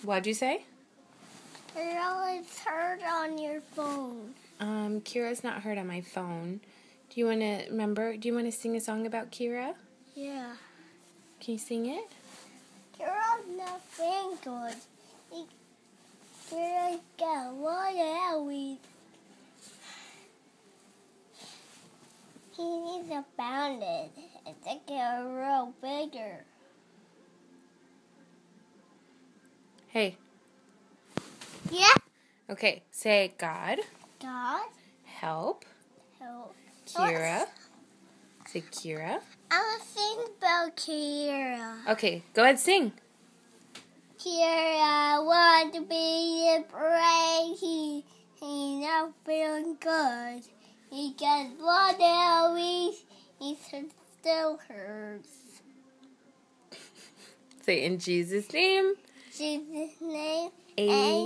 What'd you say? It's heard on your phone. Kira's not heard on my phone. Do you want to sing a song about Kira? Yeah. Can you sing it? Kira's not feeling good. Kira's got water. He needs to pound it and to get real bigger. Hey. Yeah. Okay, say God. God. Help. Help. Kira. Say Kira. I want to sing about Kira. Okay, go ahead, sing. Kira want to be a brain. He's not feeling good. He got blood always. He still hurts. Say in Jesus' name. Jesus' name. Amen.